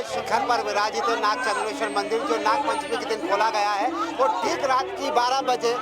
शिखर पर विराजित नाग चंद्रेश्वर मंदिर जो नाग पंचमी के दिन खोला गया है, वो ठीक रात की 12 बजे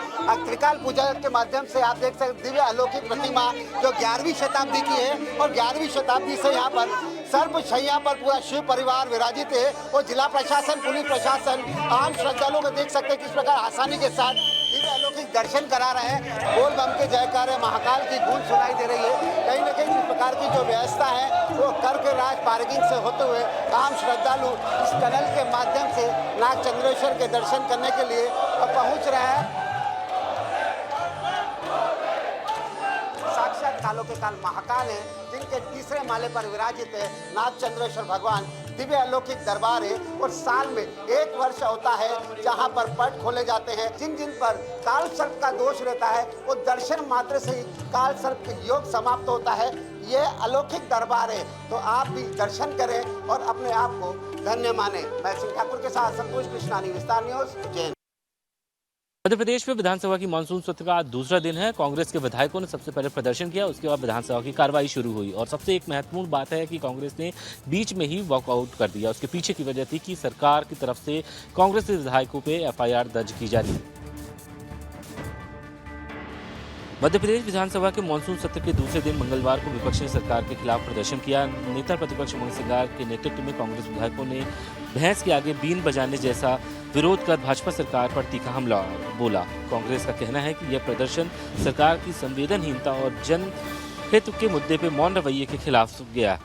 त्रिकाल पूजा के माध्यम से आप देख सकते दिव्य अलौकिक प्रतिमा जो 11वीं शताब्दी की है और 11वीं शताब्दी से यहाँ पर सर्वशैया पर पूरा शिव परिवार विराजित है और जिला प्रशासन, पुलिस प्रशासन आम श्रद्धालुओं को देख सकते हैं किस प्रकार आसानी के साथ दिव्य अलौकिक दर्शन करा रहे हैं। बोल बम के जयकारे महाकाल की गूंज सुनाई दे रही है। कहीं न कहीं इस प्रकार की जो व्यवस्था है वो कर्क राज पार्किंग से होते हुए आम श्रद्धालु इस टनल के माध्यम से नाग चंद्रेश्वर के दर्शन करने के लिए पहुंच रहे हैं। साक्षात कालों के काल महाकाल है जिनके तीसरे माले पर विराजित है नाग चंद्रेश्वर भगवान। दिव्य अलौकिक दरबार है और साल में एक वर्ष होता है जहां पर पट खोले जाते हैं। जिन जिन पर काल सर्प का दोष रहता है वो दर्शन मात्र से ही काल सर्प योग समाप्त होता है। ये अलौकिक दरबार है तो आप भी दर्शन करें और अपने आप को धन्य माने। मैं सिंह ठाकुर के साथ संतोष कृष्णानी, विस्तार न्यूज, जैन। मध्य प्रदेश में विधानसभा की मानसून सत्र का आज दूसरा दिन है। कांग्रेस के विधायकों ने सबसे पहले प्रदर्शन किया, उसके बाद विधानसभा की कार्रवाई शुरू हुई और सबसे एक महत्वपूर्ण बात है कि कांग्रेस ने बीच में ही वॉकआउट कर दिया। उसके पीछे की वजह थी कि सरकार की तरफ से कांग्रेस के विधायकों पे एफआईआर दर्ज की जा रही है। मध्य प्रदेश विधानसभा के मानसून सत्र के दूसरे दिन मंगलवार को विपक्ष ने सरकार के खिलाफ प्रदर्शन किया। नेता प्रतिपक्ष उमंग सिंगार के नेतृत्व में कांग्रेस विधायकों ने भैंस के आगे बीन बजाने जैसा विरोध कर भाजपा सरकार पर तीखा हमला बोला। कांग्रेस का कहना है कि यह प्रदर्शन सरकार की संवेदनहीनता और जनहित के मुद्दे पर मौन रवैये के खिलाफ गया।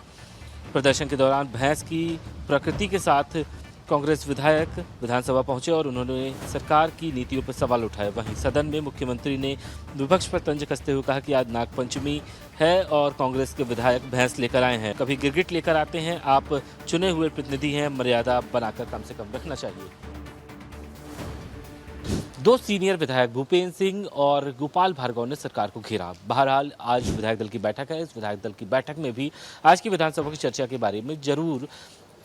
प्रदर्शन के दौरान भैंस की प्रकृति के साथ कांग्रेस विधायक विधानसभा पहुंचे और उन्होंने सरकार की नीतियों पर सवाल उठाए। वहीं सदन में मुख्यमंत्री ने विपक्ष पर तंज कसते हुए कहा कि आज नागपंचमी है और कांग्रेस के विधायक भैंस लेकर आए हैं, कभी गिरगिट लेकर आते हैं। आप चुने हुए प्रतिनिधि हैं, मर्यादा बनाकर कम से कम रखना चाहिए। दो सीनियर विधायक भूपेंद्र सिंह और गोपाल भार्गव ने सरकार को घेरा। बहरहाल आज विधायक दल की बैठक है। इस विधायक दल की बैठक में भी आज की विधानसभा की चर्चा के बारे में जरूर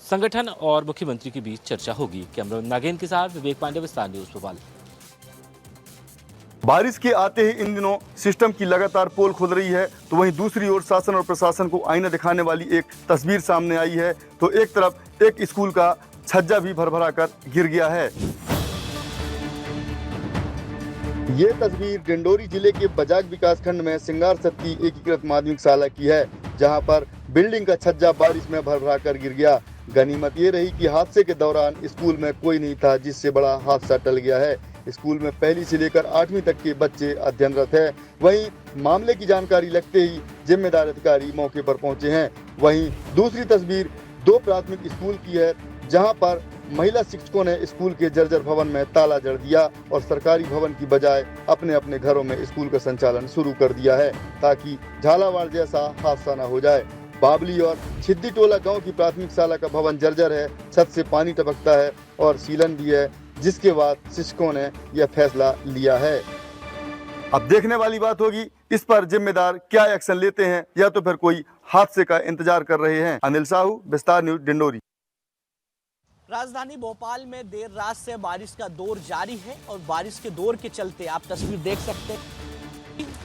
संगठन और मुख्यमंत्री के बीच चर्चा होगी। कैमरामैन नागेंद्र के साथ विवेक पांडे, विस्तार न्यूज भोपाल। बारिश के आते ही इन दिनों सिस्टम की लगातार पोल खुल रही है, तो वहीं दूसरी ओर शासन और प्रशासन को आईना दिखाने वाली एक तस्वीर सामने आई है। तो एक तरफ एक स्कूल का छज्जा भी भरभरा कर गिर गया है। ये तस्वीर डिंडोरी जिले के बजाग विकासखंड में सिंगार सत्ती एकीकृत माध्यमिक शाला की है, जहां पर बिल्डिंग का छज्जा बारिश में भरभरा कर गिर गया। गनीमत ये रही कि हादसे के दौरान स्कूल में कोई नहीं था, जिससे बड़ा हादसा टल गया है। स्कूल में पहली से लेकर 8वीं तक के बच्चे अध्ययनरत हैं। वहीं मामले की जानकारी लगते ही जिम्मेदार अधिकारी मौके पर पहुंचे हैं। वहीं दूसरी तस्वीर दो प्राथमिक स्कूल की है, जहां पर महिला शिक्षकों ने स्कूल के जर्जर भवन में ताला जड़ दिया और सरकारी भवन की बजाय अपने अपने घरों में स्कूल का संचालन शुरू कर दिया है, ताकि झालावाड़ जैसा हादसा न हो जाए। बाबली और छिद्दी टोला गांव की प्राथमिक शाला का भवन जर्जर है, छत से पानी टपकता है और सीलन भी है, जिसके बाद शिक्षकों ने यह फैसला लिया है। अब देखने वाली बात होगी इस पर जिम्मेदार क्या एक्शन लेते हैं, या तो फिर कोई हादसे का इंतजार कर रहे हैं। अनिल साहू, विस्तार न्यूज, डिंडोरी। राजधानी भोपाल में देर रात से बारिश का दौर जारी है और बारिश के दौर के चलते आप तस्वीर देख सकते हैं।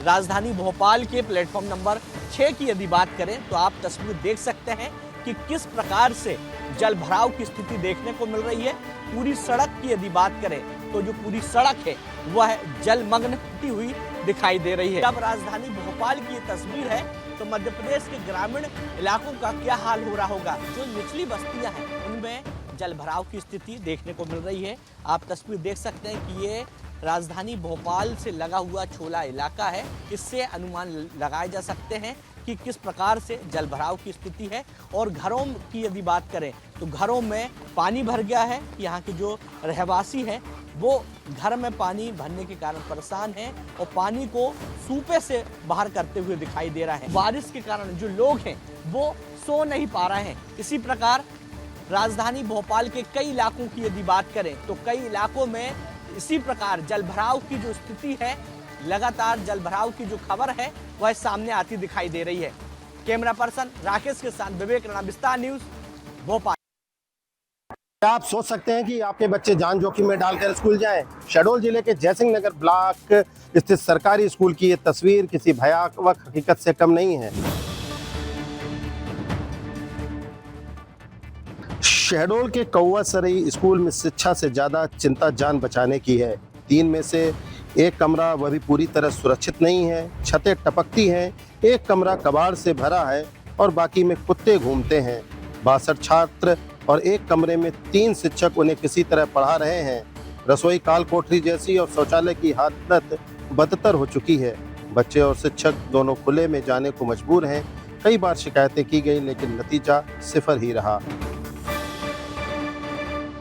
राजधानी भोपाल के प्लेटफॉर्म नंबर 6 की यदि बात करें तो आप तस्वीर देख सकते हैं कि किस प्रकार से जल भराव की स्थिति देखने को मिल रही है। पूरी सड़क की यदि बात करें तो जो पूरी सड़क है वह जलमग्न हुई दिखाई दे रही है। अब राजधानी भोपाल की ये तस्वीर है तो मध्य प्रदेश के ग्रामीण इलाकों का क्या हाल हो रहा होगा। जो निचली बस्तियां हैं उनमें जल भराव की स्थिति देखने को मिल रही है। आप तस्वीर देख सकते हैं कि ये राजधानी भोपाल से लगा हुआ छोला इलाका है। इससे अनुमान लगाए जा सकते हैं कि किस प्रकार से जल भराव की स्थिति है। और घरों की यदि बात करें तो घरों में पानी भर गया है। यहाँ के जो रहवासी हैं वो घर में पानी भरने के कारण परेशान हैं और पानी को सूपे से बाहर करते हुए दिखाई दे रहा है। बारिश के कारण जो लोग हैं वो सो नहीं पा रहे हैं। इसी प्रकार राजधानी भोपाल के कई इलाकों की यदि बात करें तो कई इलाकों में इसी प्रकार जलभराव की जो स्थिति है, लगातार जलभराव की जो खबर है वह सामने आती दिखाई दे रही है। कैमरा पर्सन राकेश के साथ विवेक राणा, विस्तार न्यूज, भोपाल। आप सोच सकते हैं कि आपके बच्चे जान जोखिम में डालकर स्कूल जाएं। शहडोल जिले के जयसिंह नगर ब्लॉक स्थित सरकारी स्कूल की ये तस्वीर किसी भयावह हकीकत से कम नहीं है। शहडोल के कौवा सरई स्कूल में शिक्षा से ज्यादा चिंता जान बचाने की है। 3 में से एक कमरा वह भी पूरी तरह सुरक्षित नहीं है, छतें टपकती हैं, एक कमरा कबाड़ से भरा है और बाकी में कुत्ते घूमते हैं। 62 छात्र और एक कमरे में 3 शिक्षक उन्हें किसी तरह पढ़ा रहे हैं। रसोई काल कोठरी जैसी और शौचालय की हालत बदतर हो चुकी है। बच्चे और शिक्षक दोनों खुले में जाने को मजबूर हैं। कई बार शिकायतें की गई लेकिन नतीजा सिफर ही रहा।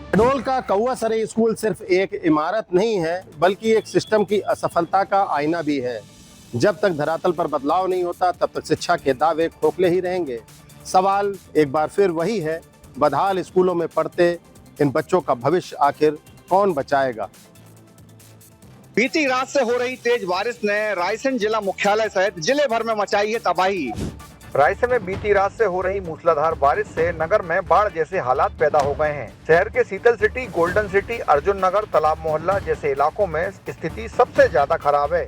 शहडोल का कौवा सरई स्कूल सिर्फ एक इमारत नहीं है बल्कि एक सिस्टम की असफलता का आईना भी है। जब तक धरातल पर बदलाव नहीं होता तब तक शिक्षा के दावे खोखले ही रहेंगे। सवाल एक बार फिर वही है, बदहाल स्कूलों में पढ़ते इन बच्चों का भविष्य आखिर कौन बचाएगा? बीती रात से हो रही तेज बारिश ने रायसेन जिला मुख्यालय सहित जिले भर में मचाई है तबाही। रायसेन में बीती रात से हो रही मूसलाधार बारिश से नगर में बाढ़ जैसे हालात पैदा हो गए हैं। शहर के शीतल सिटी, गोल्डन सिटी, अर्जुन नगर, तालाब मोहल्ला जैसे इलाकों में स्थिति सबसे ज्यादा खराब है।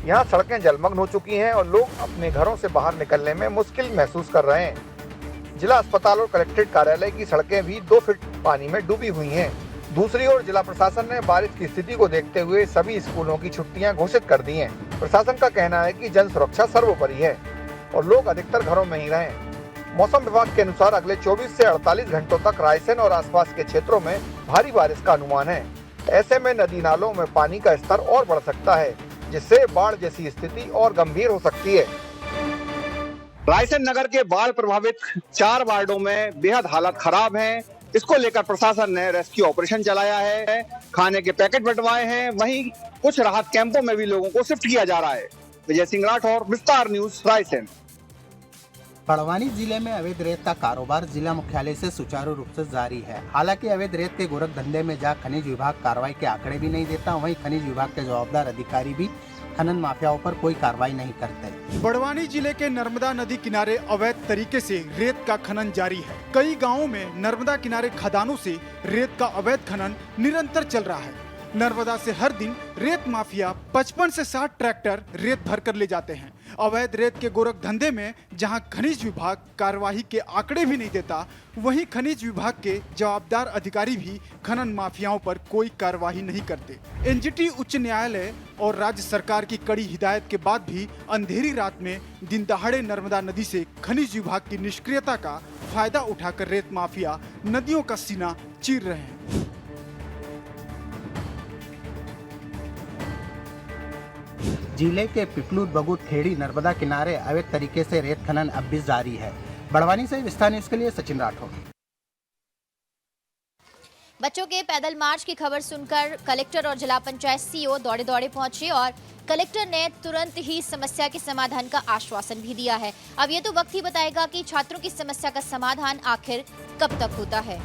यहाँ सड़कें जलमग्न हो चुकी हैं और लोग अपने घरों से बाहर निकलने में मुश्किल महसूस कर रहे हैं। जिला अस्पताल और कलेक्ट्रेट कार्यालय की सड़कें भी 2 फीट पानी में डूबी हुई हैं। दूसरी ओर जिला प्रशासन ने बारिश की स्थिति को देखते हुए सभी स्कूलों की छुट्टियां घोषित कर दी हैं। प्रशासन का कहना है कि जन सुरक्षा सर्वोपरि है और लोग अधिकतर घरों में ही रहें। मौसम विभाग के अनुसार अगले 24 से 48 घंटों तक रायसेन और आसपास के क्षेत्रों में भारी बारिश का अनुमान है। ऐसे में नदी नालों में पानी का स्तर और बढ़ सकता है, जिससे बाढ़ जैसी स्थिति और गंभीर हो सकती है। रायसेन नगर के बाढ़ प्रभावित 4 वार्डों में बेहद हालत खराब है। इसको लेकर प्रशासन ने रेस्क्यू ऑपरेशन चलाया है, खाने के पैकेट बंटवाए हैं, वहीं कुछ राहत कैंपों में भी लोगों को शिफ्ट किया जा रहा है। विजय सिंह राठौर, विस्तार न्यूज, रायसेन। बड़वानी जिले में अवैध रेत का कारोबार जिला मुख्यालय से सुचारू रूप से जारी है। हालांकि अवैध रेत के गोरख धंधे में जहां खनिज विभाग कार्रवाई के आंकड़े भी नहीं देता, वहीं खनिज विभाग के जवाबदार अधिकारी भी खनन माफियाओं पर कोई कार्रवाई नहीं करते। बड़वानी जिले के नर्मदा नदी किनारे अवैध तरीके से रेत का खनन जारी है। कई गांवों में नर्मदा किनारे खदानों से रेत का अवैध खनन निरंतर चल रहा है। नर्मदा से हर दिन रेत माफिया 55 से 60 ट्रैक्टर रेत भरकर ले जाते हैं। अवैध रेत के गोरख धंधे में जहां खनिज विभाग कार्यवाही के आंकड़े भी नहीं देता, वहीं खनिज विभाग के जवाबदार अधिकारी भी खनन माफियाओं पर कोई कार्यवाही नहीं करते। एनजीटी उच्च न्यायालय और राज्य सरकार की कड़ी हिदायत के बाद भी अंधेरी रात में दिन दहाड़े नर्मदा नदी से खनिज विभाग की निष्क्रियता का फायदा उठाकर रेत माफिया नदियों का सीना चीर रहे हैं। जिले के पिपलू, बगु, खेड़ी, नर्मदा किनारे अवैध तरीके से रेत खनन अब भी जारी है। बड़वानी से विस्तार न्यूज के लिए सचिन राठौर। बच्चों के पैदल मार्च की खबर सुनकर कलेक्टर और जिला पंचायत सीईओ दौड़े दौड़े पहुंचे और कलेक्टर ने तुरंत ही समस्या के समाधान का आश्वासन भी दिया है। अब ये तो वक्त ही बताएगा कि छात्रों की समस्या का समाधान आखिर कब तक होता है।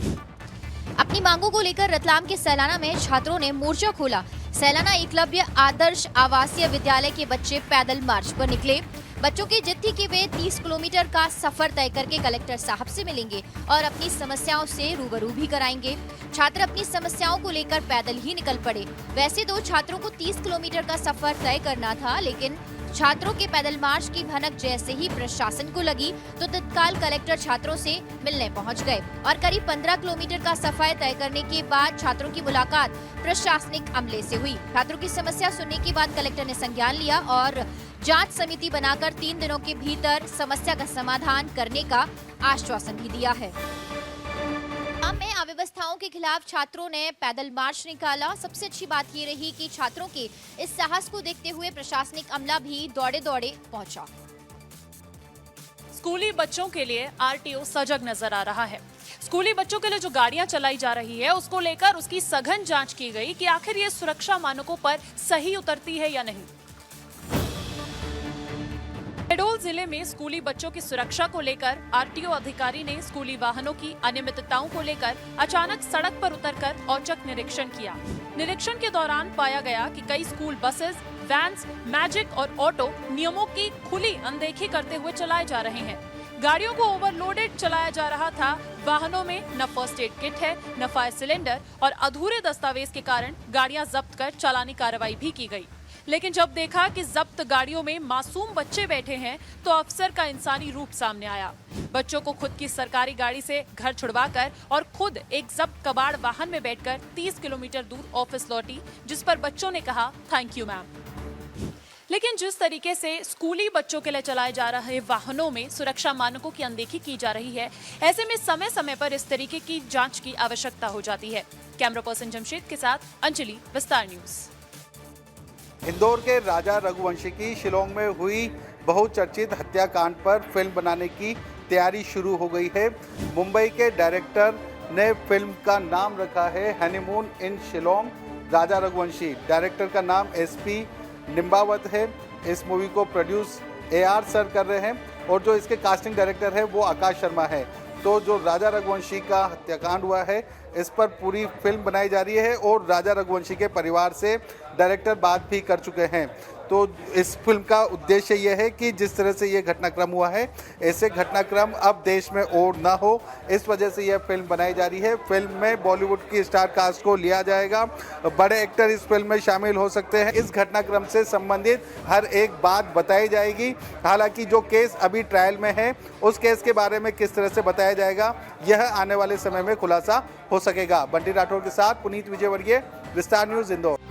अपनी मांगों को लेकर रतलाम के सैलाना में छात्रों ने मोर्चा खोला। सैलाना एकलव्य आदर्श आवासीय विद्यालय के बच्चे पैदल मार्च पर निकले। बच्चों की जिद थी कि वे 30 किलोमीटर का सफर तय करके कलेक्टर साहब से मिलेंगे और अपनी समस्याओं से रूबरू भी कराएंगे। छात्र अपनी समस्याओं को लेकर पैदल ही निकल पड़े। वैसे तो छात्रों को 30 किलोमीटर का सफर तय करना था, लेकिन छात्रों के पैदल मार्च की भनक जैसे ही प्रशासन को लगी तो तत्काल कलेक्टर छात्रों से मिलने पहुंच गए और करीब 15 किलोमीटर का सफर तय करने के बाद छात्रों की मुलाकात प्रशासनिक अमले से हुई। छात्रों की समस्या सुनने के बाद कलेक्टर ने संज्ञान लिया और जांच समिति बनाकर 3 दिनों के भीतर समस्या का समाधान करने का आश्वासन भी दिया है। में अव्यवस्थाओं के खिलाफ छात्रों ने पैदल मार्च निकाला। सबसे अच्छी बात ये रही कि छात्रों के इस साहस को देखते हुए प्रशासनिक अमला भी दौड़े दौड़े पहुंचा। स्कूली बच्चों के लिए आरटीओ सजग नजर आ रहा है। स्कूली बच्चों के लिए जो गाड़ियां चलाई जा रही है उसको लेकर उसकी सघन जांच की गई कि आखिर ये सुरक्षा मानकों पर सही उतरती है या नहीं। शहडोल जिले में स्कूली बच्चों की सुरक्षा को लेकर आरटीओ अधिकारी ने स्कूली वाहनों की अनियमितताओं को लेकर अचानक सड़क पर उतरकर औचक निरीक्षण किया। निरीक्षण के दौरान पाया गया कि कई स्कूल बसेस, वैन्स, मैजिक और ऑटो नियमों की खुली अनदेखी करते हुए चलाए जा रहे हैं। गाड़ियों को ओवरलोडेड चलाया जा रहा था। वाहनों में न फर्स्ट एड किट है, न फायर सिलेंडर और अधूरे दस्तावेज के कारण गाड़ियां जब्त कर चालानी कार्रवाई भी की गई। लेकिन जब देखा कि जब्त गाड़ियों में मासूम बच्चे बैठे हैं तो अफसर का इंसानी रूप सामने आया। बच्चों को खुद की सरकारी गाड़ी से घर छुड़वाकर और खुद एक जब्त कबाड़ वाहन में बैठकर 30 किलोमीटर दूर ऑफिस लौटी, जिस पर बच्चों ने कहा थैंक यू मैम। लेकिन जिस तरीके से स्कूली बच्चों के लिए चलाए जा रहे वाहनों में सुरक्षा मानकों की अनदेखी की जा रही है, ऐसे में समय समय पर इस तरीके की जांच की आवश्यकता हो जाती है। कैमरा पर्सन जमशेद के साथ अंजलि, विस्तार न्यूज। इंदौर के राजा रघुवंशी की शिलोंग में हुई बहुचर्चित हत्याकांड पर फिल्म बनाने की तैयारी शुरू हो गई है। मुंबई के डायरेक्टर ने फिल्म का नाम रखा है honeymoon in Shillong. Raja Raghuvanshi director का नाम SP निम्बावत है। इस मूवी को प्रोड्यूस AR सर कर रहे हैं और जो इसके कास्टिंग डायरेक्टर है वो आकाश शर्मा है। तो जो राजा रघुवंशी का हत्याकांड हुआ है इस पर पूरी फिल्म बनाई जा रही है और राजा रघुवंशी के परिवार से डायरेक्टर बात भी कर चुके हैं। तो इस फिल्म का उद्देश्य यह है कि जिस तरह से ये घटनाक्रम हुआ है ऐसे घटनाक्रम अब देश में और ना हो, इस वजह से यह फिल्म बनाई जा रही है। फिल्म में बॉलीवुड की स्टार कास्ट को लिया जाएगा, बड़े एक्टर इस फिल्म में शामिल हो सकते हैं। इस घटनाक्रम से संबंधित हर एक बात बताई जाएगी। हालांकि जो केस अभी ट्रायल में है उस केस के बारे में किस तरह से बताया जाएगा यह आने वाले समय में खुलासा हो सकेगा। बंटी राठौर के साथ पुनीत विजयवर्गीय, विस्तार न्यूज, इंदौर।